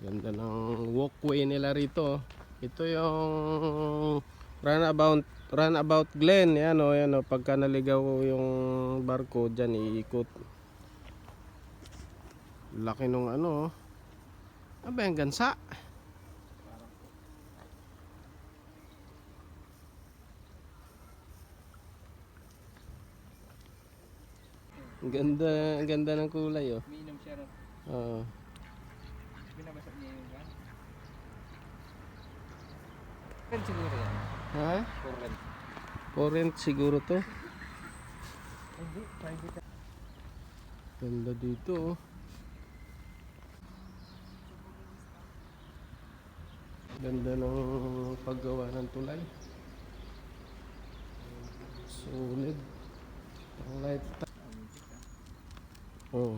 Ganda ng walkway nila rito. Ito yung runabout Glen. Yan o, yan o. Pagka naligaw yung barko, dyan iikot. Laki nung ano. Ano ba yung gansa? Ang ganda ng kulay oh. Umiinom siya ron. Oo. Binabasa niya yung gan. Current siguro yan. Ha? Current. Current siguro to. Hindi, private. Ganda dito oh. Ganda ng paggawa ng tulay. Solid. Ang lifetime. Oh.